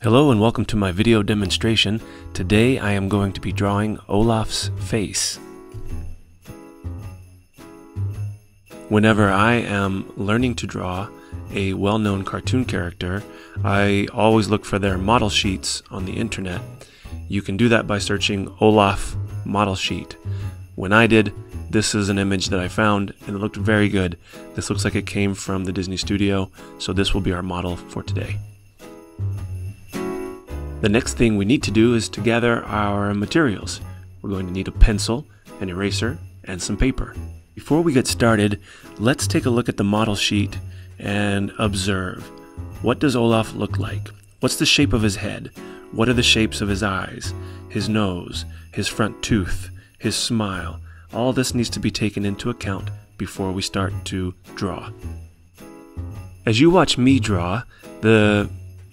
Hello and welcome to my video demonstration. Today I am going to be drawing Olaf's face. Whenever I am learning to draw a well-known cartoon character, I always look for their model sheets on the internet. You can do that by searching Olaf model sheet. When I did, this is an image that I found and it looked very good. This looks like it came from the Disney studio, so this will be our model for today. The next thing we need to do is to gather our materials. We're going to need a pencil, an eraser, and some paper. Before we get started, let's take a look at the model sheet and observe. What does Olaf look like? What's the shape of his head? What are the shapes of his eyes, his nose, his front tooth, his smile? All this needs to be taken into account before we start to draw. As you watch me draw, the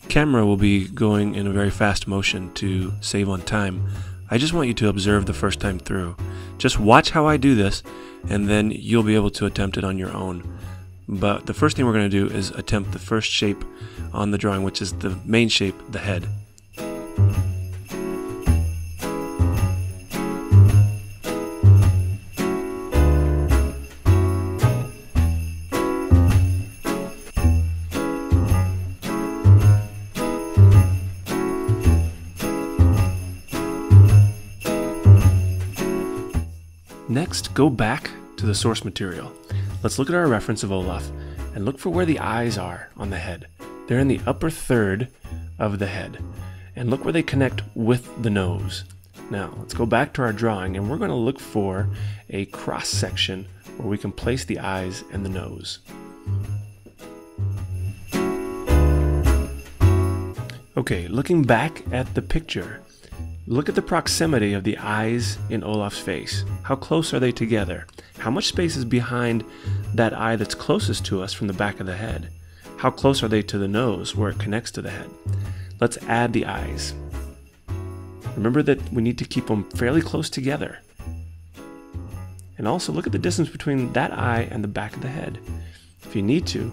camera will be going in a very fast motion to save on time. I just want you to observe the first time through. Just watch how I do this, and then you'll be able to attempt it on your own. But the first thing we're going to do is attempt the first shape on the drawing, which is the main shape, the head. Next, go back to the source material. Let's look at our reference of Olaf and look for where the eyes are on the head. They're in the upper third of the head. And look where they connect with the nose. Now, let's go back to our drawing and we're going to look for a cross section where we can place the eyes and the nose. Okay, looking back at the picture, look at the proximity of the eyes in Olaf's face. How close are they together? How much space is behind that eye that's closest to us from the back of the head? How close are they to the nose where it connects to the head? Let's add the eyes. Remember that we need to keep them fairly close together. And also look at the distance between that eye and the back of the head. If you need to,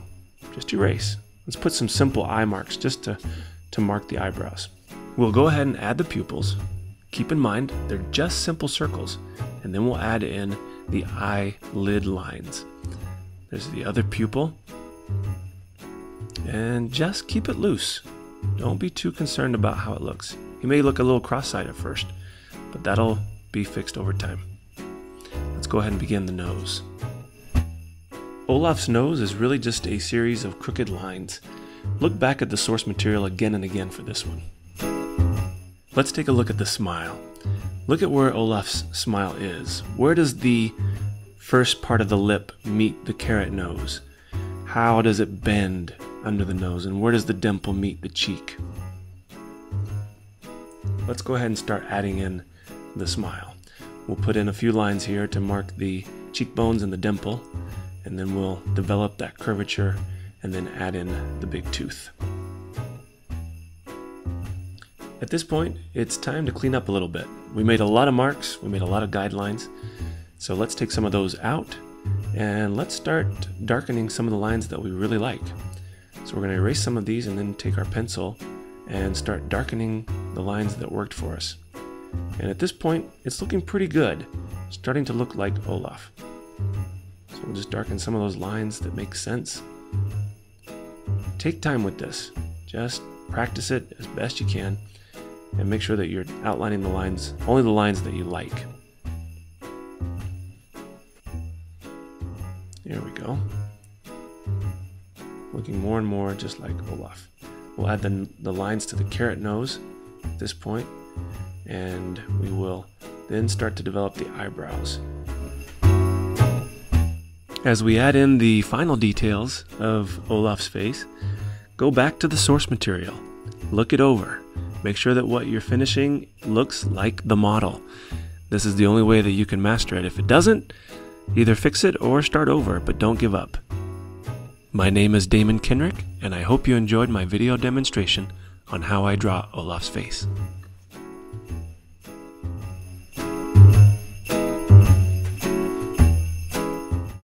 just erase. Let's put some simple eye marks just to mark the eyebrows. We'll go ahead and add the pupils. Keep in mind, they're just simple circles. And then we'll add in the eyelid lines. There's the other pupil. And just keep it loose. Don't be too concerned about how it looks. He may look a little cross-eyed at first, but that'll be fixed over time. Let's go ahead and begin the nose. Olaf's nose is really just a series of crooked lines. Look back at the source material again and again for this one. Let's take a look at the smile. Look at where Olaf's smile is. Where does the first part of the lip meet the carrot nose? How does it bend under the nose? And where does the dimple meet the cheek? Let's go ahead and start adding in the smile. We'll put in a few lines here to mark the cheekbones and the dimple, and then we'll develop that curvature and then add in the big tooth. At this point, it's time to clean up a little bit. We made a lot of marks, we made a lot of guidelines, so let's take some of those out and let's start darkening some of the lines that we really like. So we're going to erase some of these and then take our pencil and start darkening the lines that worked for us. And at this point, it's looking pretty good, starting to look like Olaf. So we'll just darken some of those lines that make sense. Take time with this. Just practice it as best you can. And make sure that you're outlining the lines, only the lines that you like. There we go. Looking more and more just like Olaf. We'll add the lines to the carrot nose at this point, and we will then start to develop the eyebrows. As we add in the final details of Olaf's face, go back to the source material. Look it over. Make sure that what you're finishing looks like the model. This is the only way that you can master it. If it doesn't, either fix it or start over, but don't give up. My name is Damon Kenrick, and I hope you enjoyed my video demonstration on how I draw Olaf's face.